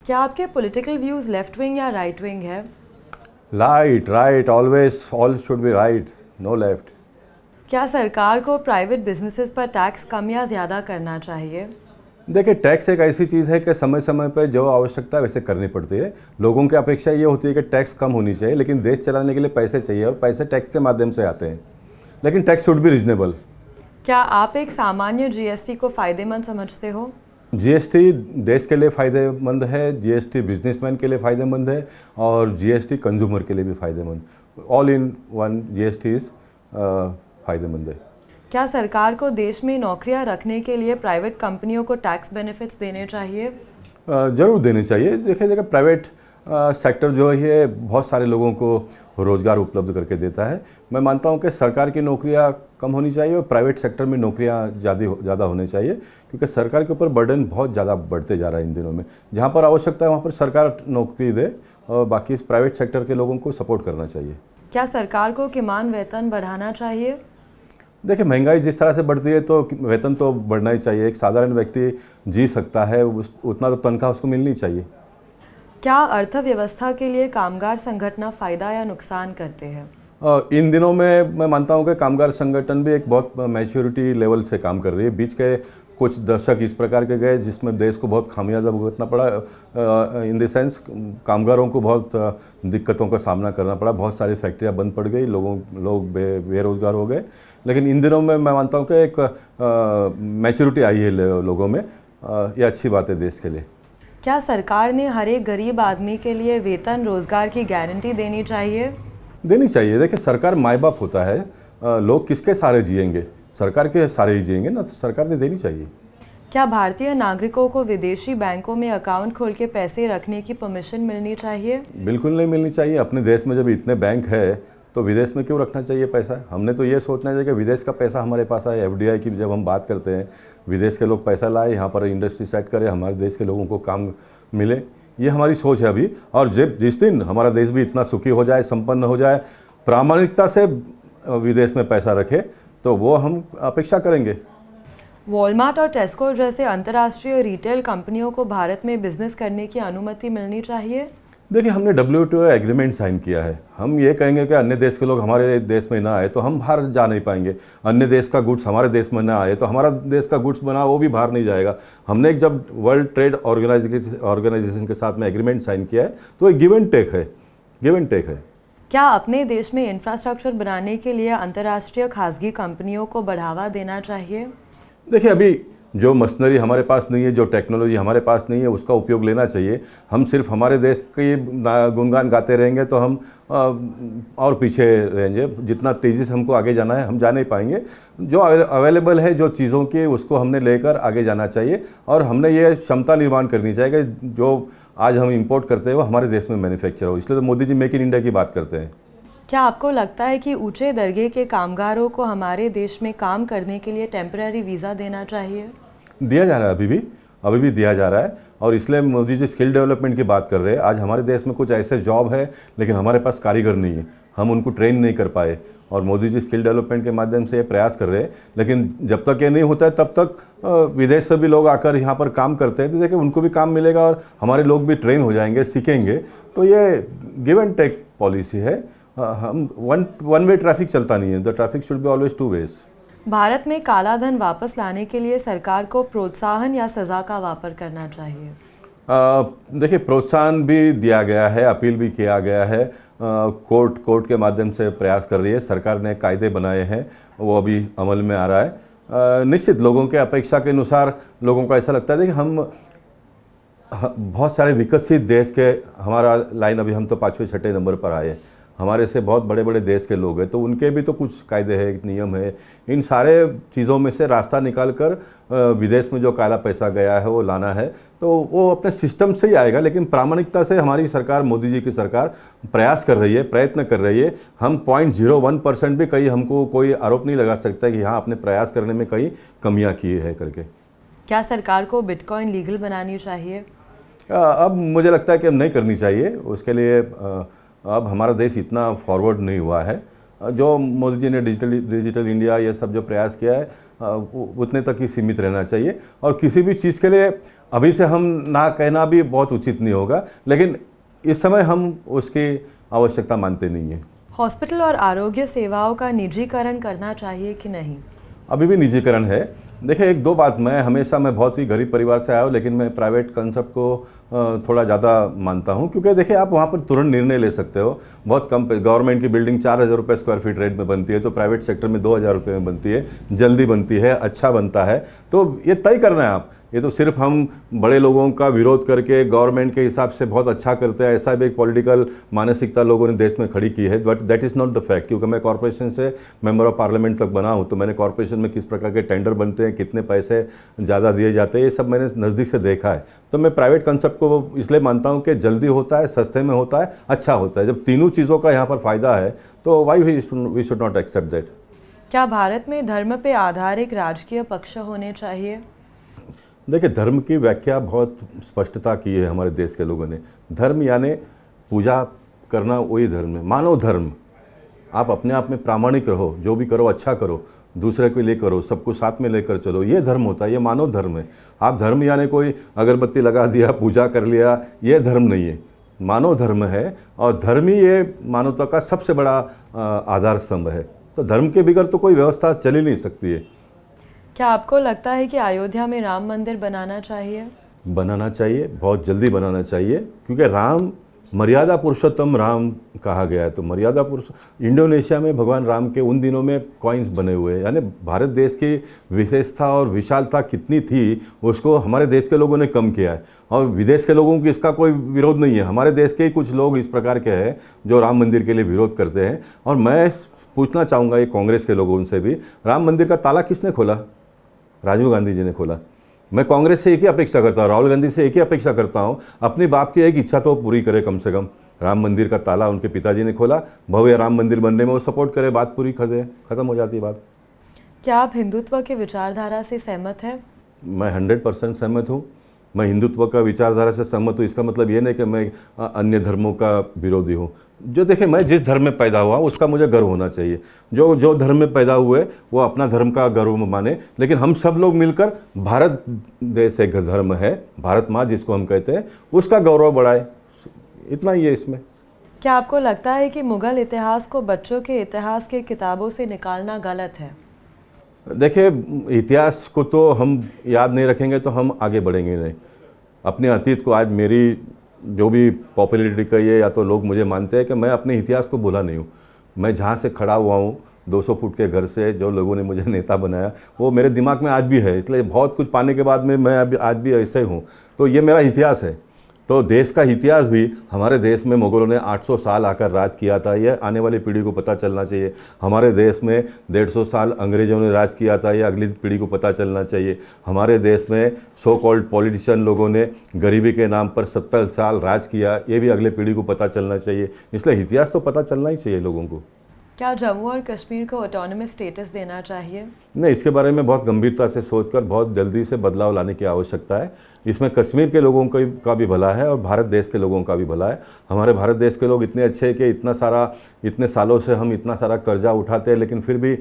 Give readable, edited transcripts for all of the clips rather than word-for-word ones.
क्या आपके political views left wing या राइट विंग है? Right right always all should be right, no left. क्या सरकार को प्राइवेट बिजनेसेस पर टैक्स कम या ज़्यादा करना चाहिए? देखिए, टैक्स एक ऐसी चीज़ है कि समय समय पर जो आवश्यकता है वैसे करनी पड़ती है। लोगों की अपेक्षा ये होती है कि टैक्स कम होनी चाहिए, लेकिन देश चलाने के लिए पैसे चाहिए और पैसे टैक्स के माध्यम से आते हैं, लेकिन टैक्स शुड बी रीजनेबल। क्या आप एक सामान्य जीएसटी को फ़ायदेमंद समझते हो? जीएसटी देश के लिए फ़ायदेमंद है, जीएसटी बिजनेसमैन के लिए फ़ायदेमंद है और जीएसटी कंज्यूमर के लिए भी फ़ायदेमंद। All in one GST is फ़ायदेमंद है। क्या सरकार को देश में नौकरियां रखने के लिए प्राइवेट कंपनियों को टैक्स बेनिफिट्स देने चाहिए? ज़रूर देने चाहिए। देखिए प्राइवेट सेक्टर जो है बहुत सारे लोगों को रोज़गार उपलब्ध करके देता है। मैं मानता हूं कि सरकार की नौकरियां कम होनी चाहिए और प्राइवेट सेक्टर में नौकरियां ज़्यादा होनी चाहिए, क्योंकि सरकार के ऊपर बर्डन बहुत ज़्यादा बढ़ते जा रहा है इन दिनों में। जहां पर आवश्यकता है वहां पर सरकार नौकरी दे और बाकी प्राइवेट सेक्टर के लोगों को सपोर्ट करना चाहिए। क्या सरकार को किमान वेतन बढ़ाना चाहिए? देखिए, महंगाई जिस तरह से बढ़ती है तो वेतन तो बढ़ना ही चाहिए। एक साधारण व्यक्ति जी सकता है, उतना तो तनख्वाह उसको मिलनी चाहिए। क्या अर्थव्यवस्था के लिए कामगार संगठन फ़ायदा या नुकसान करते हैं? इन दिनों में मैं मानता हूं कि कामगार संगठन भी एक बहुत मैच्योरिटी लेवल से काम कर रही है। बीच के कुछ दशक इस प्रकार के गए जिसमें देश को बहुत खामियाजा भुगतना पड़ा, इन द सेंस कामगारों को बहुत दिक्कतों का सामना करना पड़ा। बहुत सारी फैक्ट्रियां बंद पड़ गई, लोग बेरोज़गार हो गए। लेकिन इन दिनों में मैं मानता हूं कि एक मैच्योरिटी आई है लोगों में। ये अच्छी बात है देश के लिए। क्या सरकार ने हर एक गरीब आदमी के लिए वेतन रोजगार की गारंटी देनी चाहिए? देनी चाहिए। देखिए, सरकार माँ बाप होता है, लोग किसके सहारे जिएंगे? सरकार के सहारे ही जिएंगे ना, तो सरकार ने देनी चाहिए। क्या भारतीय नागरिकों को विदेशी बैंकों में अकाउंट खोल के पैसे रखने की परमिशन मिलनी चाहिए? बिल्कुल नहीं मिलनी चाहिए। अपने देश में जब इतने बैंक है तो विदेश में क्यों रखना चाहिए पैसा? हमने तो ये सोचना चाहिए कि विदेश का पैसा हमारे पास आए। एफडीआई की जब हम बात करते हैं, विदेश के लोग पैसा लाए, यहाँ पर इंडस्ट्री सेट करें, हमारे देश के लोगों को काम मिले, ये हमारी सोच है अभी। और जब जिस दिन हमारा देश भी इतना सुखी हो जाए, संपन्न हो जाए, प्रामाणिकता से विदेश में पैसा रखे, तो वो हम अपेक्षा करेंगे। वॉलमार्ट और टेस्को जैसे अंतर्राष्ट्रीय रिटेल कंपनियों को भारत में बिजनेस करने की अनुमति मिलनी चाहिए? देखिए, हमने WTO एग्रीमेंट साइन किया है। हम ये कहेंगे कि अन्य देश के लोग हमारे देश में ना आए तो हम बाहर जा नहीं पाएंगे। अन्य देश का गुड्स हमारे देश में ना आए तो हमारा देश का गुड्स बना वो भी बाहर नहीं जाएगा। हमने जब वर्ल्ड ट्रेड ऑर्गेनाइजेशन के साथ में एग्रीमेंट साइन किया है तो ये गिव एंड टेक है, गिव एंड टेक है। क्या अपने देश में इंफ्रास्ट्रक्चर बनाने के लिए अंतर्राष्ट्रीय खासगी कंपनियों को बढ़ावा देना चाहिए? देखिए, अभी जो मशीनरी हमारे पास नहीं है, जो टेक्नोलॉजी हमारे पास नहीं है, उसका उपयोग लेना चाहिए। हम सिर्फ हमारे देश के गुणगान गाते रहेंगे तो हम और पीछे रहेंगे। जितना तेज़ी से हमको आगे जाना है हम जा नहीं पाएंगे। जो अवेलेबल है जो चीज़ों की, उसको हमने लेकर आगे जाना चाहिए और हमने ये क्षमता निर्माण करनी चाहिए कि जो आज हम इंपोर्ट करते हैं वो हमारे देश में मैन्युफैक्चर हो। इसलिए तो Modi ji make in India की बात करते हैं। क्या आपको लगता है कि ऊंचे दर्जे के कामगारों को हमारे देश में काम करने के लिए टेम्पररी वीज़ा देना चाहिए? दिया जा रहा है, अभी भी दिया जा रहा है और इसलिए मोदी जी स्किल डेवलपमेंट की बात कर रहे हैं। आज हमारे देश में कुछ ऐसे जॉब है लेकिन हमारे पास कारीगर नहीं है, हम उनको ट्रेन नहीं कर पाए और मोदी जी स्किल डेवलपमेंट के माध्यम से ये प्रयास कर रहे हैं। लेकिन जब तक ये नहीं होता है तब तक विदेश से भी लोग आकर यहाँ पर काम करते हैं तो देखिए उनको भी काम मिलेगा और हमारे लोग भी ट्रेन हो जाएंगे, सीखेंगे। तो ये गिव एंड टेक पॉलिसी है। हम वन वे ट्रैफिक चलता नहीं है, the traffic should be always two ways. Bharat में काला धन वापस लाने के लिए सरकार को प्रोत्साहन या सज़ा का वापर करना चाहिए? देखिए, प्रोत्साहन भी दिया गया है, अपील भी किया गया है। कोर्ट के माध्यम से प्रयास कर रही है। सरकार ने कायदे बनाए हैं, वो अभी अमल में आ रहा है। निश्चित लोगों के अपेक्षा के अनुसार लोगों को ऐसा लगता है कि हम बहुत सारे विकसित देश के, हमारा लाइन अभी हम तो 5वें 6ठे नंबर पर आए। हमारे से बहुत बड़े बड़े देश के लोग हैं तो उनके भी तो कुछ कायदे हैं, नियम है। इन सारे चीज़ों में से रास्ता निकाल कर विदेश में जो काला पैसा गया है वो लाना है तो वो अपने सिस्टम से ही आएगा। लेकिन प्रामाणिकता से हमारी सरकार, मोदी जी की सरकार प्रयास कर रही है, प्रयत्न कर रही है। हम 0.01% भी कहीं हमको कोई आरोप नहीं लगा सकता कि हाँ आपने प्रयास करने में कहीं कमियाँ की है करके। क्या सरकार को बिटकॉइन लीगल बनानी चाहिए? अब मुझे लगता है कि अब नहीं करनी चाहिए। उसके लिए अब हमारा देश इतना फॉरवर्ड नहीं हुआ है। जो मोदी जी ने डिजिटल इंडिया ये सब जो प्रयास किया है उतने तक ही सीमित रहना चाहिए। और किसी भी चीज़ के लिए अभी से हम ना कहना भी बहुत उचित नहीं होगा, लेकिन इस समय हम उसकी आवश्यकता मानते नहीं हैं। हॉस्पिटल और आरोग्य सेवाओं का निजीकरण करना चाहिए कि नहीं? अभी भी निजीकरण है। देखिए, एक दो बात, मैं बहुत ही गरीब परिवार से आया हूँ, लेकिन मैं प्राइवेट कंसेप्ट को थोड़ा ज़्यादा मानता हूँ, क्योंकि देखिए आप वहाँ पर तुरंत निर्णय ले सकते हो। बहुत कम, गवर्नमेंट की बिल्डिंग 4,000 रुपये स्क्वायर फीट रेट में बनती है, तो प्राइवेट सेक्टर में 2,000 रुपये में बनती है, जल्दी बनती है, अच्छा बनता है। तो ये तय करना है आप। ये तो सिर्फ हम बड़े लोगों का विरोध करके गवर्नमेंट के हिसाब से बहुत अच्छा करते हैं, ऐसा भी एक पॉलिटिकल मानसिकता लोगों ने देश में खड़ी की है, but that is not the fact. क्योंकि मैं कॉर्पोरेशन से मेंबर ऑफ पार्लियामेंट तक बना हूँ, तो मैंने कॉर्पोरेशन में किस प्रकार के टेंडर बनते हैं, कितने पैसे ज़्यादा दिए जाते हैं, ये सब मैंने नज़दीक से देखा है। तो मैं प्राइवेट कंसेप्ट को इसलिए मानता हूँ कि जल्दी होता है, सस्ते में होता है, अच्छा होता है। जब तीनों चीज़ों का यहाँ पर फ़ायदा है, तो why we should not accept that. क्या भारत में धर्म पे आधारित राजकीय पक्ष होने चाहिए? देखिए, धर्म की व्याख्या बहुत स्पष्टता की है हमारे देश के लोगों ने। धर्म यानी पूजा करना, वही धर्म है। मानव धर्म, आप अपने आप में प्रामाणिक रहो, जो भी करो अच्छा करो, दूसरे के लिए करो, सबको साथ में लेकर चलो, ये धर्म होता है, ये मानव धर्म है। आप धर्म यानी कोई अगरबत्ती लगा दिया, पूजा कर लिया, ये धर्म नहीं है, मानव धर्म है। और धर्म ही ये मानवता का सबसे बड़ा आधार स्तंभ है। तो धर्म के बगैर तो कोई व्यवस्था चल ही नहीं सकती है। क्या आपको लगता है कि अयोध्या में राम मंदिर बनाना चाहिए? बनाना चाहिए, बहुत जल्दी बनाना चाहिए, क्योंकि राम मर्यादा पुरुषोत्तम राम कहा गया है। तो मर्यादा पुरुष, इंडोनेशिया में भगवान राम के उन दिनों में कॉइन्स बने हुए हैं। यानी भारत देश की विशेषता और विशालता कितनी थी, उसको हमारे देश के लोगों ने कम किया है। और विदेश के लोगों की इसका कोई विरोध नहीं है। हमारे देश के ही कुछ लोग इस प्रकार के हैं जो राम मंदिर के लिए विरोध करते हैं। और मैं पूछना चाहूँगा ये कांग्रेस के लोगों से भी, राम मंदिर का ताला किसने खोला? राजीव गांधी जी ने खोला। मैं कांग्रेस से एक ही अपेक्षा करता हूँ, राहुल गांधी से एक ही अपेक्षा करता हूँ, अपनी बाप की एक इच्छा तो पूरी करे कम से कम। राम मंदिर का ताला उनके पिताजी ने खोला, भव्य राम मंदिर बनने में वो सपोर्ट करे, बात पूरी कर दे, खत्म हो जाती है बात। क्या आप हिंदुत्व के विचारधारा से सहमत हैं? मैं 100% सहमत हूँ। मैं हिंदुत्व का विचारधारा से सहमत हूँ। इसका मतलब ये नहीं कि मैं अन्य धर्मों का विरोधी हूँ। जो देखे, मैं जिस धर्म में पैदा हुआ उसका मुझे गर्व होना चाहिए। जो धर्म में पैदा हुए वो अपना धर्म का गर्व माने, लेकिन हम सब लोग मिलकर भारत देश एक धर्म है, भारत माँ जिसको हम कहते हैं, उसका गौरव बढ़ाए, इतना ही है इसमें। क्या आपको लगता है कि मुगल इतिहास को बच्चों के इतिहास के किताबों से निकालना गलत है? देखिए, इतिहास को तो हम याद नहीं रखेंगे तो हम आगे बढ़ेंगे नहीं। अपने अतीत को, आज मेरी जो भी पॉपुलैरिटी का ये, या तो लोग मुझे मानते हैं कि मैं अपने इतिहास को भूला नहीं हूँ। मैं जहाँ से खड़ा हुआ हूँ, 200 फुट के घर से, जो लोगों ने मुझे नेता बनाया, वो मेरे दिमाग में आज भी है। इसलिए बहुत कुछ पाने के बाद में मैं आज भी ऐसे हूँ। तो ये मेरा इतिहास है। तो देश का इतिहास भी, हमारे देश में मुगलों ने 800 साल आकर राज किया था, यह आने वाली पीढ़ी को पता चलना चाहिए। हमारे देश में 150 साल अंग्रेज़ों ने राज किया था, यह अगली पीढ़ी को पता चलना चाहिए। हमारे देश में सो कॉल्ड पॉलिटिशियन लोगों ने गरीबी के नाम पर 70 साल राज किया, ये भी अगले पीढ़ी को पता चलना चाहिए। इसलिए इतिहास तो पता चलना ही चाहिए लोगों को। क्या जम्मू और कश्मीर को ऑटोनमस स्टेटस देना चाहिए? नहीं, इसके बारे में बहुत गंभीरता से सोचकर बहुत जल्दी से बदलाव लाने की आवश्यकता है। इसमें कश्मीर के लोगों का भी भला है और भारत देश के लोगों का भी भला है। हमारे भारत देश के लोग इतने अच्छे हैं कि इतने सालों से हम इतना सारा कर्जा उठाते हैं, लेकिन फिर भी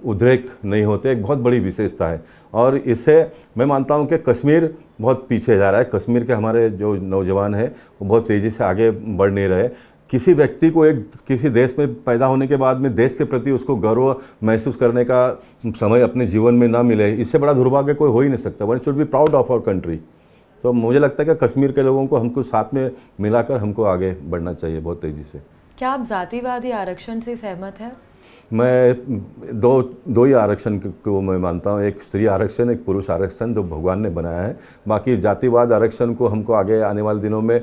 उद्रेक नहीं होते, एक बहुत बड़ी विशेषता है। और इससे मैं मानता हूँ कि कश्मीर बहुत पीछे जा रहा है। कश्मीर के हमारे जो नौजवान हैं वो बहुत तेज़ी से आगे बढ़ नहीं रहे। किसी व्यक्ति को किसी देश में पैदा होने के बाद में देश के प्रति उसको गर्व महसूस करने का समय अपने जीवन में ना मिले, इससे बड़ा दुर्भाग्य कोई हो ही नहीं सकता। One should be proud of our country. तो मुझे लगता है कि कश्मीर के लोगों को हमको साथ में मिलाकर हमको आगे बढ़ना चाहिए बहुत तेज़ी से। क्या आप जातिवादी आरक्षण से सहमत हैं? मैं दो ही आरक्षण को मैं मानता हूँ, एक स्त्री आरक्षण, एक पुरुष आरक्षण जो भगवान ने बनाया है। बाकी जातिवाद आरक्षण को हमको आगे आने वाले दिनों में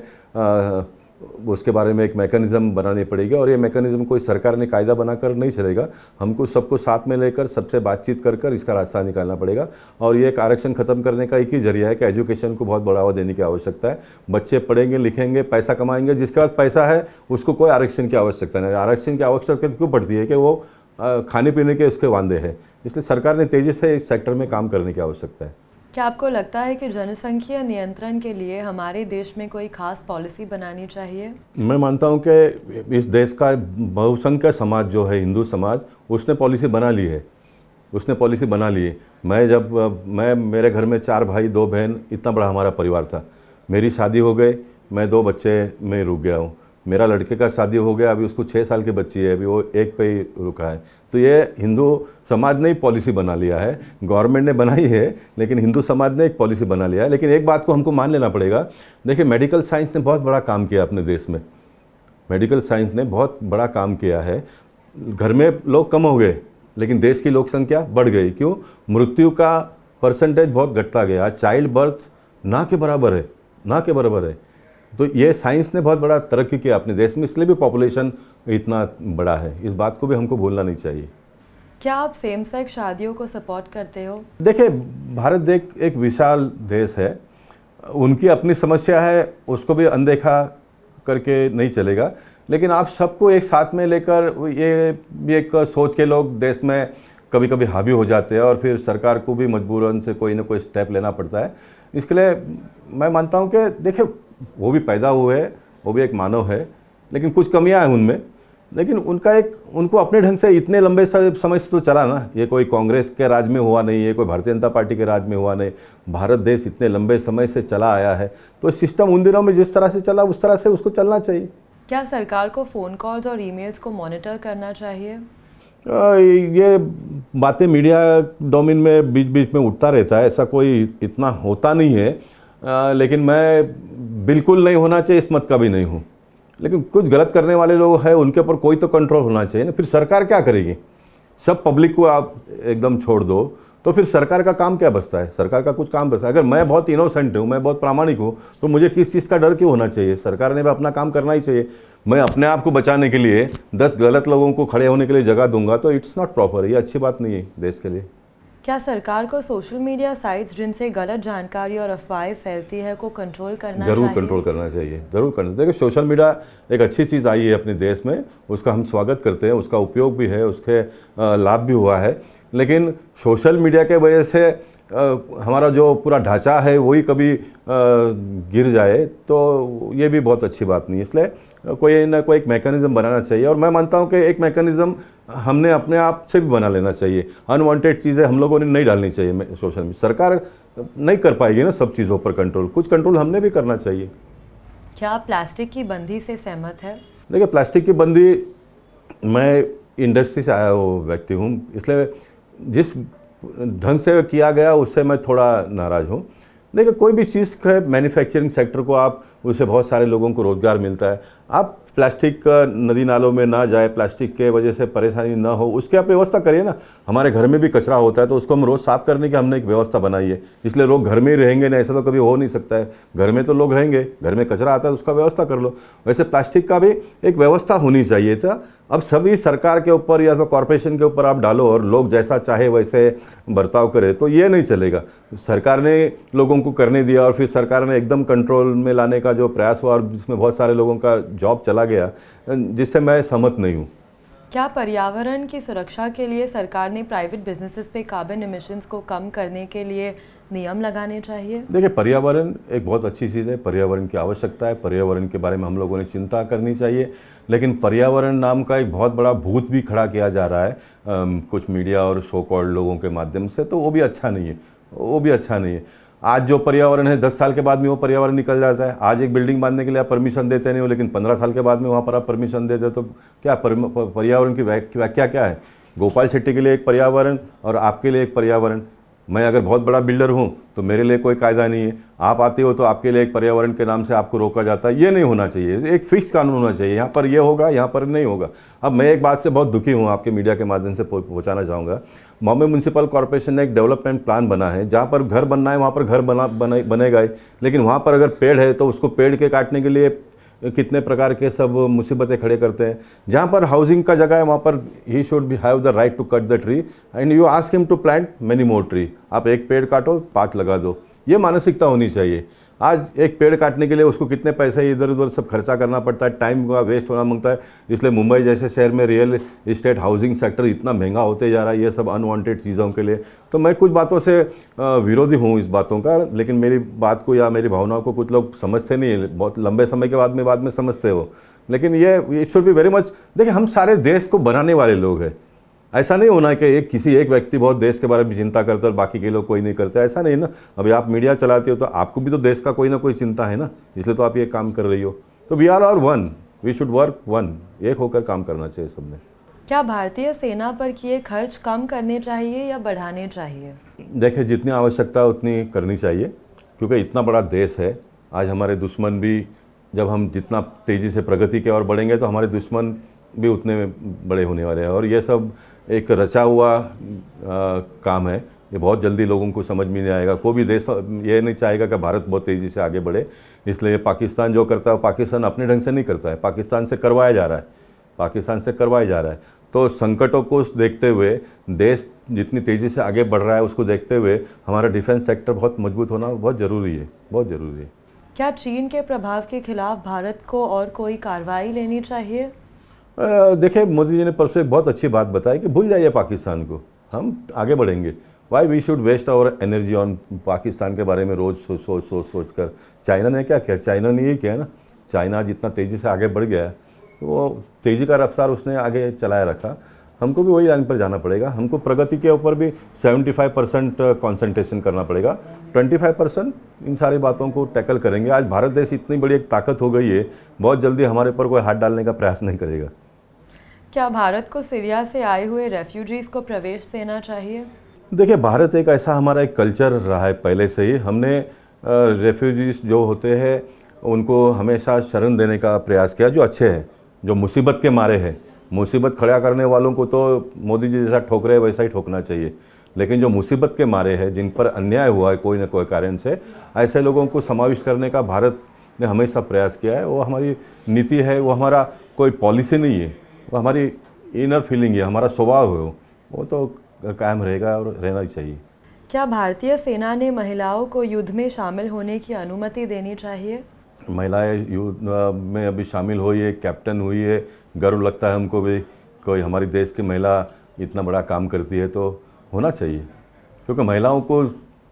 उसके बारे में एक मैकेनिज़्म बनानी पड़ेगी। और ये मैकेनिज़्म कोई सरकार ने कायदा बनाकर नहीं चलेगा, हमको सबको साथ में लेकर सबसे बातचीत कर इसका रास्ता निकालना पड़ेगा। और ये एक आरक्षण ख़त्म करने का एक ही जरिया है कि एजुकेशन को बहुत बढ़ावा देने की आवश्यकता है। बच्चे पढ़ेंगे, लिखेंगे, पैसा कमाएंगे, जिसके पास पैसा है उसको कोई आरक्षण की आवश्यकता नहीं। आरक्षण की आवश्यकता क्यों पड़ती है कि वो खाने पीने के उसके वांदे हैं। इसलिए सरकार ने तेज़ी से इस सेक्टर में काम करने की आवश्यकता है। क्या आपको लगता है कि जनसंख्या नियंत्रण के लिए हमारे देश में कोई खास पॉलिसी बनानी चाहिए? मैं मानता हूं कि इस देश का बहुसंख्यक समाज जो है, हिंदू समाज, उसने पॉलिसी बना ली है। उसने पॉलिसी बना ली। मैं मेरे घर में 4 भाई 2 बहन, इतना बड़ा हमारा परिवार था। मेरी शादी हो गई, मैं 2 बच्चे में रुक गया हूँ। मेरा लड़के का शादी हो गया, अभी उसको 6 साल की बच्ची है, अभी वो एक पे ही रुका है। तो ये हिंदू समाज ने ही पॉलिसी बना लिया है, गवर्नमेंट ने बनाई है, लेकिन हिंदू समाज ने एक पॉलिसी बना लिया है। लेकिन एक बात को हमको मान लेना पड़ेगा, देखिए मेडिकल साइंस ने बहुत बड़ा काम किया अपने देश में। मेडिकल साइंस ने बहुत बड़ा काम किया है। घर में लोग कम हो गए, लेकिन देश की लोक संख्या बढ़ गई। क्यों? मृत्यु का परसेंटेज बहुत घटता गया। चाइल्ड बर्थ ना के बराबर है, ना के बराबर है। तो ये साइंस ने बहुत बड़ा तरक्की किया अपने देश में, इसलिए भी पॉपुलेशन इतना बड़ा है। इस बात को भी हमको भूलना नहीं चाहिए। क्या आप सेम सेक्स शादियों को सपोर्ट करते हो? देखिए, भारत एक विशाल देश है, उनकी अपनी समस्या है, उसको भी अनदेखा करके नहीं चलेगा। लेकिन आप सबको एक साथ में लेकर, ये भी एक सोच के लोग देश में कभी कभी हावी हो जाते हैं और फिर सरकार को भी मजबूरन से कोई ना कोई स्टेप लेना पड़ता है। इसके लिए मैं मानता हूँ कि देखिए, वो भी पैदा हुए, वो भी एक मानव है, लेकिन कुछ कमियां हैं उनमें। लेकिन उनको अपने ढंग से इतने लंबे समय से तो चला ना। ये कोई कांग्रेस के राज में हुआ नहीं है, कोई भारतीय जनता पार्टी के राज में हुआ नहीं। भारत देश इतने लंबे समय से चला आया है, तो सिस्टम उन दिनों में जिस तरह से चला उस तरह से उसको चलना चाहिए। क्या सरकार को फ़ोन कॉल्स और ईमेल्स को मॉनिटर करना चाहिए? ये बातें मीडिया डोमेन में बीच बीच में उठता रहता है, ऐसा कोई इतना होता नहीं है। लेकिन मैं बिल्कुल नहीं होना चाहिए इस मत का भी नहीं हूँ। लेकिन कुछ गलत करने वाले लोग हैं, उनके ऊपर कोई तो कंट्रोल होना चाहिए ना। फिर सरकार क्या करेगी? सब पब्लिक को आप एकदम छोड़ दो तो फिर सरकार का काम क्या बचता है? सरकार का कुछ काम बचता है? अगर मैं बहुत इनोसेंट हूँ, मैं बहुत प्रामाणिक हूँ, तो मुझे किस चीज़ का डर क्यों होना चाहिए? सरकार ने भी अपना काम करना ही चाहिए। मैं अपने आप को बचाने के लिए 10 गलत लोगों को खड़े होने के लिए जगह दूंगा तो इट्स नॉट प्रॉपर। ये अच्छी बात नहीं है देश के लिए। क्या सरकार को सोशल मीडिया साइट्स जिनसे गलत जानकारी और अफवाहें फैलती है को कंट्रोल करना चाहिए? जरूर कंट्रोल करना चाहिए, जरूर करना। देखिए, सोशल मीडिया एक अच्छी चीज़ आई है अपने देश में, उसका हम स्वागत करते हैं, उसका उपयोग भी है, उसके लाभ भी हुआ है। लेकिन सोशल मीडिया के वजह से हमारा जो पूरा ढांचा है वही कभी गिर जाए तो ये भी बहुत अच्छी बात नहीं है। इसलिए कोई ना कोई एक मैकेनिज़्म बनाना चाहिए। और मैं मानता हूँ कि एक मैकेनिज़्म हमने अपने आप से भी बना लेना चाहिए। अनवांटेड चीज़ें हम लोगों ने नहीं डालनी चाहिए सोशल मीडिया। सरकार नहीं कर पाएगी ना सब चीज़ों पर कंट्रोल, कुछ कंट्रोल हमने भी करना चाहिए। क्या आप प्लास्टिक की बंदी से सहमत है? देखिए, प्लास्टिक की बंदी, मैं इंडस्ट्री से आया हुआ व्यक्ति हूँ, इसलिए जिस ढंग से किया गया उससे मैं थोड़ा नाराज़ हूँ। देखिए, कोई भी चीज़ का मैन्युफैक्चरिंग सेक्टर को आप, उससे बहुत सारे लोगों को रोज़गार मिलता है। आप प्लास्टिक नदी नालों में ना जाए, प्लास्टिक के वजह से परेशानी ना हो, उसकी आप व्यवस्था करिए ना। हमारे घर में भी कचरा होता है तो उसको हम रोज़ साफ़ करने की हमने एक व्यवस्था बनाई है। इसलिए लोग घर में ही रहेंगे ना, ऐसा तो कभी हो नहीं सकता है। घर में तो लोग रहेंगे, घर में कचरा आता है तो उसका व्यवस्था कर लो। वैसे प्लास्टिक का भी एक व्यवस्था होनी चाहिए था। अब सभी सरकार के ऊपर या तो कॉरपोरेशन के ऊपर आप डालो और लोग जैसा चाहे वैसे बर्ताव करे तो ये नहीं चलेगा। सरकार ने लोगों को करने दिया और फिर सरकार ने एकदम कंट्रोल में लाने का जो प्रयास हुआ और जिसमें बहुत सारे लोगों का जॉब चला गया, जिससे मैं सहमत नहीं हूँ। क्या पर्यावरण की सुरक्षा के लिए सरकार ने प्राइवेट बिजनेसेस पे कार्बन एमिशंस को कम करने के लिए नियम लगाने चाहिए? देखिए, पर्यावरण एक बहुत अच्छी चीज़ है, पर्यावरण की आवश्यकता है, पर्यावरण के बारे में हम लोगों ने चिंता करनी चाहिए। लेकिन पर्यावरण नाम का एक बहुत बड़ा भूत भी खड़ा किया जा रहा है कुछ मीडिया और सो कॉल्ड लोगों के माध्यम से, तो वो भी अच्छा नहीं है, वो भी अच्छा नहीं है। आज जो पर्यावरण है 10 साल के बाद में वो पर्यावरण निकल जाता है। आज एक बिल्डिंग बांधने के लिए आप परमिशन देते नहीं हो, लेकिन 15 साल के बाद में वहाँ पर आप परमिशन देते हो, तो क्या पर्यावरण की व्याख्या क्या है? गोपाल शेट्टी के लिए एक पर्यावरण और आपके लिए एक पर्यावरण। मैं अगर बहुत बड़ा बिल्डर हूँ तो मेरे लिए कोई कायदा नहीं है, आप आते हो तो आपके लिए एक पर्यावरण के नाम से आपको रोका जाता है। ये नहीं होना चाहिए, एक फिक्स कानून होना चाहिए। यहाँ पर ये होगा, यहाँ पर नहीं होगा। अब मैं एक बात से बहुत दुखी हूँ, आपके मीडिया के माध्यम से पहुँचाना चाहूँगा। बॉम्बे म्यूनसिपल कॉर्पोरेशन ने एक डेवलपमेंट प्लान बना है, जहाँ पर घर बनना है वहाँ पर घर बनेगा ही, लेकिन वहाँ पर अगर पेड़ है तो उसको पेड़ के काटने के लिए कितने प्रकार के सब मुसीबतें खड़े करते हैं। जहाँ पर हाउसिंग का जगह है वहाँ पर he should be have the right to cut the tree and you ask him to plant many more tree. आप एक पेड़ काटो, 5 लगा दो, ये मानसिकता होनी चाहिए। आज एक पेड़ काटने के लिए उसको कितने पैसे इधर उधर सब खर्चा करना पड़ता है, टाइम का वेस्ट होना मांगता है। इसलिए मुंबई जैसे शहर में रियल इस्टेट हाउसिंग सेक्टर इतना महंगा होते जा रहा है, ये सब अनवांटेड चीज़ों के लिए। तो मैं कुछ बातों से विरोधी हूँ इस बातों का, लेकिन मेरी बात को या मेरी भावनाओं को कुछ लोग समझते नहीं है, बहुत लंबे समय के बाद में समझते हो। लेकिन ये it should be very much. देखिए, हम सारे देश को बनाने वाले लोग हैं। ऐसा नहीं होना कि किसी एक व्यक्ति बहुत देश के बारे में चिंता करता है और बाकी के लोग कोई नहीं करते, ऐसा नहीं ना। अभी आप मीडिया चलाते हो तो आपको भी तो देश का कोई ना कोई चिंता है ना, इसलिए तो आप ये काम कर रही हो। तो we are all one, we should work one, एक होकर काम करना चाहिए सबने। क्या भारतीय सेना पर किए खर्च कम करने चाहिए या बढ़ाने चाहिए? देखिए, जितनी आवश्यकता है उतनी करनी चाहिए, क्योंकि इतना बड़ा देश है। आज हमारे दुश्मन भी, जब हम जितना तेज़ी से प्रगति की ओर बढ़ेंगे तो हमारे दुश्मन भी उतने बड़े होने वाले हैं। और ये सब एक रचा हुआ काम है, ये बहुत जल्दी लोगों को समझ में नहीं आएगा। कोई भी देश ये नहीं चाहेगा कि भारत बहुत तेज़ी से आगे बढ़े, इसलिए पाकिस्तान जो करता है, पाकिस्तान अपने ढंग से नहीं करता है, पाकिस्तान से करवाया जा रहा है, पाकिस्तान से करवाया जा रहा है। तो संकटों को देखते हुए, देश जितनी तेज़ी से आगे बढ़ रहा है उसको देखते हुए हमारा डिफेंस सेक्टर बहुत मजबूत होना बहुत ज़रूरी है, बहुत ज़रूरी है। क्या चीन के प्रभाव के खिलाफ भारत को और कोई कार्रवाई लेनी चाहिए? देखिए, मोदी जी ने परसों एक बहुत अच्छी बात बताई कि भूल जाइए पाकिस्तान को, हम आगे बढ़ेंगे। Why we should waste our energy on Pakistan के बारे में रोज़ सोच कर। चाइना ने क्या किया? चाइना ने यही किया ना। चाइना जितना तेज़ी से आगे बढ़ गया, वो तेज़ी का रफ्तार उसने आगे चलाए रखा। हमको भी वही लाइन पर जाना पड़ेगा। हमको प्रगति के ऊपर भी 75% कॉन्सेंट्रेशन करना पड़ेगा। 25% इन सारी बातों को टैकल करेंगे। आज भारत देश इतनी बड़ी एक ताकत हो गई है, बहुत जल्दी हमारे ऊपर कोई हाथ डालने का प्रयास नहीं करेगा। क्या भारत को सीरिया से आए हुए रेफ्यूजीज़ को प्रवेश देना चाहिए? देखिए, भारत एक ऐसा हमारा एक कल्चर रहा है पहले से ही। हमने रेफ्यूजीज़ जो होते हैं उनको हमेशा शरण देने का प्रयास किया, जो अच्छे हैं, जो मुसीबत के मारे हैं। मुसीबत खड़ा करने वालों को तो मोदी जी जैसा ठोक रहे वैसा ही ठोकना चाहिए, लेकिन जो मुसीबत के मारे हैं, जिन पर अन्याय हुआ है कोई न कोई कारण से, ऐसे लोगों को समाविष्ट करने का भारत ने हमेशा प्रयास किया है। वो हमारी नीति है, वो हमारा कोई पॉलिसी नहीं है, वो हमारी इनर फीलिंग है, हमारा स्वभाव है, वो तो कायम रहेगा और रहना ही चाहिए। क्या भारतीय सेना ने महिलाओं को युद्ध में शामिल होने की अनुमति देनी चाहिए? महिलाएं युद्ध में अभी शामिल हुई है, कैप्टन हुई है, गर्व लगता है हमको भी। कोई हमारी देश की महिला इतना बड़ा काम करती है तो होना चाहिए, क्योंकि महिलाओं को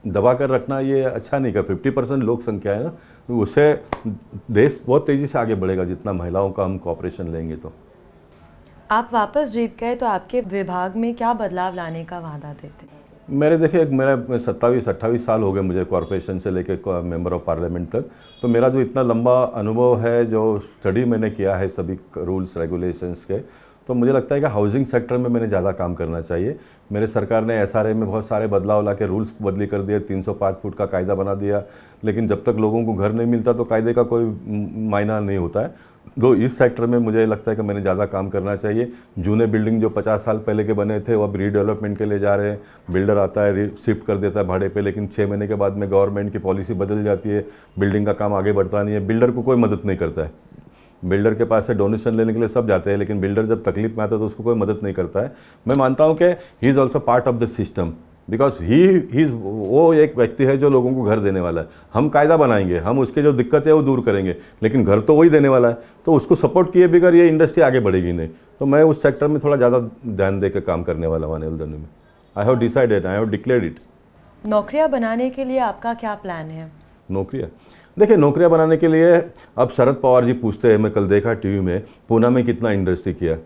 दबा कर रखना ये अच्छा नहीं का। 50% लोक संख्या है ना, तो उससे देश बहुत तेज़ी से आगे बढ़ेगा जितना महिलाओं का हम कॉपरेशन लेंगे। तो आप वापस जीत गए तो आपके विभाग में क्या बदलाव लाने का वादा देते? देखिए, मेरा 27-28 साल हो गए मुझे कॉरपोरेशन से लेकर मेंबर ऑफ पार्लियामेंट तक। तो मेरा जो इतना लंबा अनुभव है, जो स्टडी मैंने किया है सभी रूल्स रेगुलेशंस के, तो मुझे लगता है कि हाउसिंग सेक्टर में मैंने ज़्यादा काम करना चाहिए। मेरे सरकार ने SRA में बहुत सारे बदलाव ला के रूल्स बदली कर दिए, 305 फुट का कायदा बना दिया, लेकिन जब तक लोगों को घर नहीं मिलता तो कायदे का कोई मायना नहीं होता है। तो इस सेक्टर में मुझे लगता है कि मैंने ज़्यादा काम करना चाहिए। जूने बिल्डिंग जो 50 साल पहले के बने थे वो अब रीडेवलपमेंट के लिए जा रहे हैं। बिल्डर आता है, शिफ्ट कर देता है भाड़े पे, लेकिन 6 महीने के बाद में गवर्नमेंट की पॉलिसी बदल जाती है, बिल्डिंग का काम आगे बढ़ता नहीं है। बिल्डर को कोई मदद नहीं करता है। बिल्डर के पास से डोनेशन लेने के लिए सब जाते हैं, लेकिन बिल्डर जब तकलीफ में आता है तो उसको कोई मदद नहीं करता है। मैं मानता हूँ कि he is also part of the system, because he वो एक व्यक्ति है जो लोगों को घर देने वाला है। हम कायदा बनाएंगे, हम उसके जो दिक्कत है वो दूर करेंगे, लेकिन घर तो वही देने वाला है, तो उसको सपोर्ट किए बगैर ये इंडस्ट्री आगे बढ़ेगी नहीं। तो मैं उस सेक्टर में थोड़ा ज़्यादा ध्यान दे के काम करने वाला हूँ आने वाले दिनों में। I have decided, I have declared it. नौकरियाँ बनाने के लिए आपका क्या प्लान है? नौकरियाँ, देखिए, नौकरियाँ बनाने के लिए अब शरद पवार जी पूछते हैं, मैं कल देखा टीवी में, पूना में कितना इंडस्ट्री किया।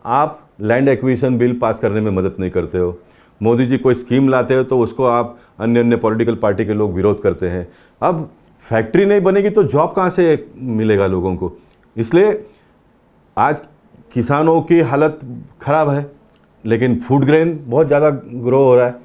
आप लैंड एक्विजिशन बिल पास करने में मदद नहीं करते हो। मोदी जी कोई स्कीम लाते हो तो उसको आप अन्य पॉलिटिकल पार्टी के लोग विरोध करते हैं। अब फैक्ट्री नहीं बनेगी तो जॉब कहाँ से मिलेगा लोगों को? इसलिए आज किसानों की हालत ख़राब है, लेकिन फूड ग्रेन बहुत ज़्यादा ग्रो हो रहा है,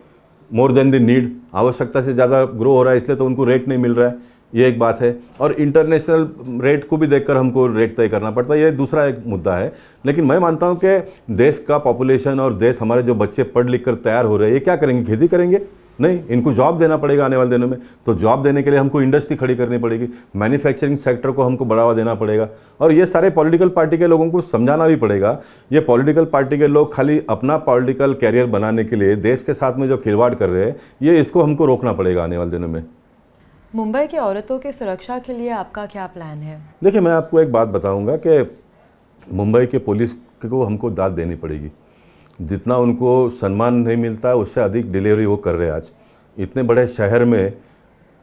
मोर देन द नीड, आवश्यकता से ज़्यादा ग्रो हो रहा है, इसलिए तो उनको रेट नहीं मिल रहा है, ये एक बात है। और इंटरनेशनल रेट को भी देखकर हमको रेट तय करना पड़ता है, ये दूसरा एक मुद्दा है। लेकिन मैं मानता हूँ कि देश का पॉपुलेशन और देश, हमारे जो बच्चे पढ़ लिख कर तैयार हो रहे हैं, ये क्या करेंगे? खेती करेंगे? नहीं, इनको जॉब देना पड़ेगा आने वाले दिनों में। तो जॉब देने के लिए हमको इंडस्ट्री खड़ी करनी पड़ेगी, मैन्युफैक्चरिंग सेक्टर को हमको बढ़ावा देना पड़ेगा, और ये सारे पॉलिटिकल पार्टी के लोगों को समझाना भी पड़ेगा। ये पॉलिटिकल पार्टी के लोग खाली अपना पॉलिटिकल कैरियर बनाने के लिए देश के साथ में जो खिलवाड़ कर रहे हैं, ये इसको हमको रोकना पड़ेगा आने वाले दिनों में। मुंबई की औरतों की सुरक्षा के लिए आपका क्या प्लान है? देखिए, मैं आपको एक बात बताऊंगा कि मुंबई के पुलिस को हमको दाद देनी पड़ेगी। जितना उनको सम्मान नहीं मिलता है उससे अधिक डिलीवरी वो कर रहे हैं। आज इतने बड़े शहर में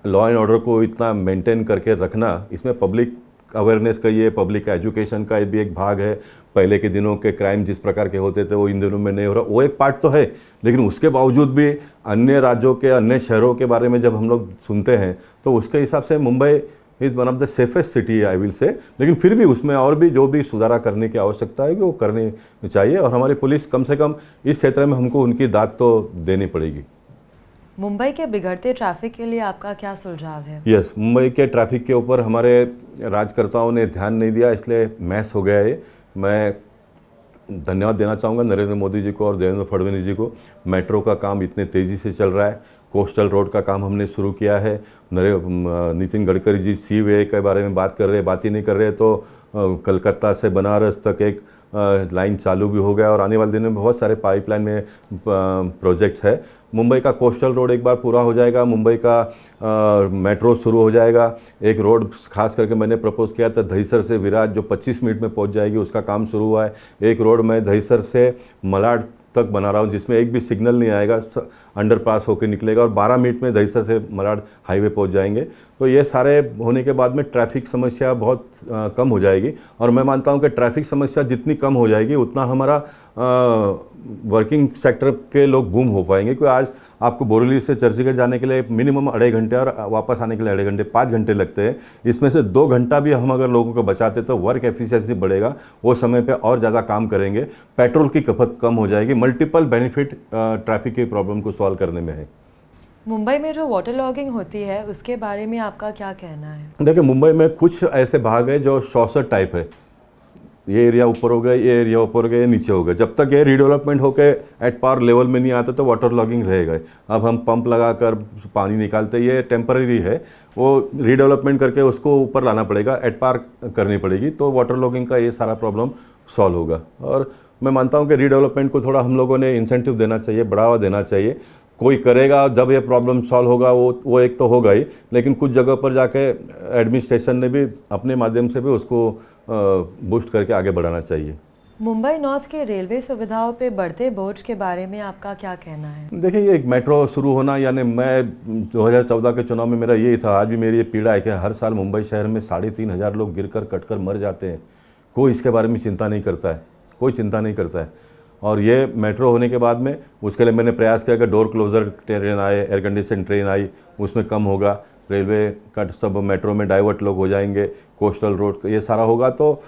लॉ एंड ऑर्डर को इतना मेंटेन करके रखना, इसमें पब्लिक अवेयरनेस का ये पब्लिक एजुकेशन का भी एक भाग है। पहले के दिनों के क्राइम जिस प्रकार के होते थे वो इन दिनों में नहीं हो रहा, वो एक पार्ट तो है। लेकिन उसके बावजूद भी अन्य राज्यों के, अन्य शहरों के बारे में जब हम लोग सुनते हैं तो उसके हिसाब से Mumbai is one of the safest city I will say. लेकिन फिर भी उसमें और भी जो भी सुधारा करने की आवश्यकता है कि वो करनी चाहिए, और हमारी पुलिस कम से कम इस क्षेत्र में हमको उनकी दाद तो देनी पड़ेगी। मुंबई के बिगड़ते ट्रैफिक के लिए आपका क्या सुझाव है? यस, मुंबई के ट्रैफिक के ऊपर हमारे राजकर्ताओं ने ध्यान नहीं दिया, इसलिए मैस हो गया है। मैं धन्यवाद देना चाहूँगा नरेंद्र मोदी जी को और देवेंद्र फडणवीस जी को। मेट्रो का काम इतने तेज़ी से चल रहा है, कोस्टल रोड का काम हमने शुरू किया है। नितिन गडकरी जी सी वे के बारे में बात कर रहे हैं, बात ही नहीं कर रहे, तो कलकत्ता से बनारस तक एक लाइन चालू भी हो गया और आने वाले दिन में बहुत सारे पाइपलाइन में प्रोजेक्ट्स है। मुंबई का कोस्टल रोड एक बार पूरा हो जाएगा, मुंबई का मेट्रो शुरू हो जाएगा। एक रोड खास करके मैंने प्रपोज किया था दहीसर से विराट, जो 25 मिनट में पहुंच जाएगी, उसका काम शुरू हुआ है। एक रोड मैं दहीसर से मलाड तक बना रहा हूँ जिसमें एक भी सिग्नल नहीं आएगा, अंडरपास होकर निकलेगा और 12 मिनट में दहीसर से मलाड हाईवे पहुँच जाएंगे। तो ये सारे होने के बाद में ट्रैफिक समस्या बहुत कम हो जाएगी, और मैं मानता हूँ कि ट्रैफिक समस्या जितनी कम हो जाएगी उतना हमारा वर्किंग सेक्टर के लोग बूम हो पाएंगे। क्योंकि आज आपको बोरीवली से चर्चगेट जाने के लिए मिनिमम 2.5 घंटे और वापस आने के लिए 2.5 घंटे, 5 घंटे लगते हैं। इसमें से 2 घंटा भी हम अगर लोगों को बचाते तो वर्क एफिशिएंसी बढ़ेगा, वो समय पे और ज़्यादा काम करेंगे, पेट्रोल की खपत कम हो जाएगी। मल्टीपल बेनिफिट ट्रैफिक की प्रॉब्लम को सॉल्व करने में है। मुंबई में जो वाटर लॉगिंग होती है उसके बारे में आपका क्या कहना है? देखिए, मुंबई में कुछ ऐसे भाग है जो शॉर्टर टाइप है, ये एरिया ऊपर हो गया, ये एरिया ऊपर हो गया, ये नीचे हो गया। जब तक ये रीडेवलपमेंट होकर एट पार लेवल में नहीं आता तो वाटर लॉगिंग रहेगा। अब हम पंप लगाकर पानी निकालते, ये टेम्पररी है, वो रीडेवलपमेंट करके उसको ऊपर लाना पड़ेगा, एट पार करनी पड़ेगी, तो वाटर लॉगिंग का ये सारा प्रॉब्लम सॉल्व होगा। और मैं मानता हूँ कि रीडेवलपमेंट को थोड़ा हम लोगों ने इंसेंटिव देना चाहिए, बढ़ावा देना चाहिए। कोई करेगा जब ये प्रॉब्लम सॉल्व होगा, वो एक तो होगा ही, लेकिन कुछ जगह पर जाके एडमिनिस्ट्रेशन ने भी अपने माध्यम से भी उसको बूस्ट करके आगे बढ़ाना चाहिए। मुंबई नॉर्थ के रेलवे सुविधाओं पे बढ़ते बोझ के बारे में आपका क्या कहना है? देखिए, ये एक मेट्रो शुरू होना, यानी मैं 2014 के चुनाव में मेरा यही था, आज भी मेरी ये पीड़ा है कि हर साल मुंबई शहर में 3,500 लोग गिरकर कटकर मर जाते हैं। कोई इसके बारे में चिंता नहीं करता है, कोई चिंता नहीं करता है। और ये मेट्रो होने के बाद में उसके लिए मैंने प्रयास किया कि डोर क्लोजर ट्रेन आए, एयर कंडीशन ट्रेन आई, उसमें कम होगा, रेलवे का सब मेट्रो में डाइवर्ट लोग हो जाएंगे, कोस्टल रोड ये सारा होगा, तो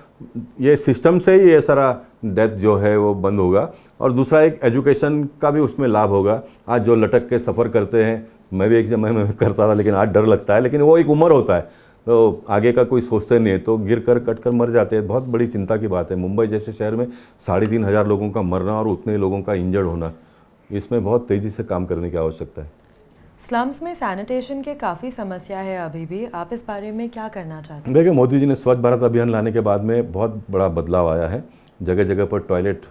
ये सिस्टम से ही ये सारा डेथ जो है वो बंद होगा। और दूसरा एक एजुकेशन का भी उसमें लाभ होगा। आज जो लटक के सफ़र करते हैं, मैं भी एक समय में करता था, लेकिन आज डर लगता है, लेकिन वो एक उम्र होता है, तो आगे का कोई सोचते नहीं है, तो गिर कर कट कर मर जाते हैं। बहुत बड़ी चिंता की बात है। मुंबई जैसे शहर में 3,500 लोगों का मरना और उतने लोगों का इंजर्ड होना, इसमें बहुत तेज़ी से काम करने की आवश्यकता है। स्लम्स में सैनिटेशन के काफ़ी समस्या है अभी भी, आप इस बारे में क्या करना चाहते हैं? देखिए, मोदी जी ने स्वच्छ भारत अभियान लाने के बाद में बहुत बड़ा बदलाव आया है। जगह जगह पर टॉयलेट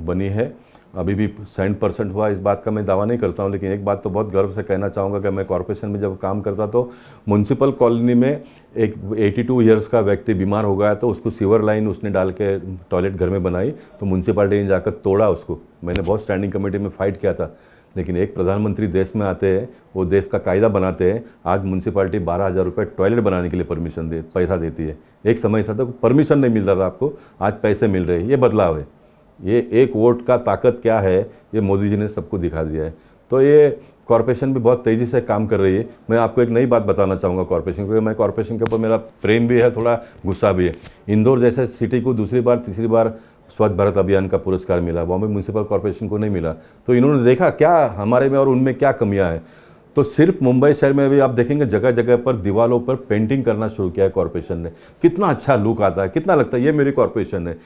बनी है, अभी भी 100% हुआ, इस बात का मैं दावा नहीं करता हूं, लेकिन एक बात तो बहुत गर्व से कहना चाहूँगा कि मैं कॉरपोरेशन में जब काम करता तो म्यूनसिपल कॉलोनी में एक 82 ईयर्स का व्यक्ति बीमार हो गया, तो उसको सीवर लाइन उसने डाल के टॉयलेट घर में बनाई, तो म्यूनसिपालिटी ने जाकर तोड़ा उसको। मैंने बहुत स्टैंडिंग कमेटी में फाइट किया था, लेकिन एक प्रधानमंत्री देश में आते हैं, वो देश का कायदा बनाते हैं। आज म्यूनसिपालिटी 12,000 रुपये टॉयलेट बनाने के लिए पैसा देती है। एक समय था तो परमिशन नहीं मिलता था आपको, आज पैसे मिल रहे हैं। ये बदलाव है। ये एक वोट का ताकत क्या है, ये मोदी जी ने सबको दिखा दिया है। तो ये कॉरपोरेशन भी बहुत तेज़ी से काम कर रही है। मैं आपको एक नई बात बताना चाहूँगा कॉरपोरेशन, क्योंकि मैं कॉरपोरेशन के ऊपर मेरा प्रेम भी है, थोड़ा गुस्सा भी है। इंदौर जैसे सिटी को दूसरी बार तीसरी बार स्वच्छ भारत अभियान का पुरस्कार मिला, बॉम्बे म्यूनसिपल कॉरपोरेशन को नहीं मिला। तो इन्होंने देखा क्या हमारे में और उनमें क्या कमियां हैं। तो सिर्फ मुंबई शहर में भी आप देखेंगे जगह जगह पर दीवारों पर पेंटिंग करना शुरू किया है कॉरपोरेशन ने। कितना अच्छा लुक आता है, कितना लगता है ये मेरी कॉरपोरेशन है।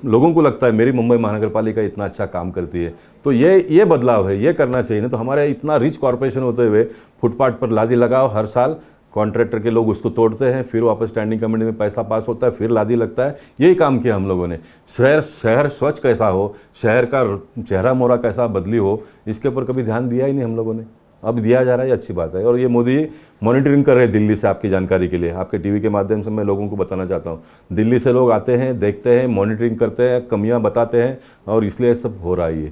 लोगों को लगता है मेरी मुंबई महानगर पालिका इतना अच्छा काम करती है। तो ये बदलाव है, ये करना चाहिए। ना तो हमारे इतना रिच कॉरपोरेशन होते हुए फुटपाथ पर लादी लगाओ, हर साल कॉन्ट्रैक्टर के लोग उसको तोड़ते हैं, फिर वापस स्टैंडिंग कमेटी में पैसा पास होता है, फिर लादी लगता है। यही काम किया हम लोगों ने। शहर स्वच्छ कैसा हो, शहर का चेहरा मोहरा कैसा बदली हो, इसके ऊपर कभी ध्यान दिया ही नहीं हम लोगों ने। अब दिया जा रहा है, ये अच्छी बात है। और ये मोदी मॉनिटरिंग कर रहे हैं दिल्ली से। आपकी जानकारी के लिए आपके टीवी के माध्यम से मैं लोगों को बताना चाहता हूँ, दिल्ली से लोग आते हैं, देखते हैं, मॉनिटरिंग करते हैं, कमियाँ बताते हैं, और इसलिए सब हो रहा है ये।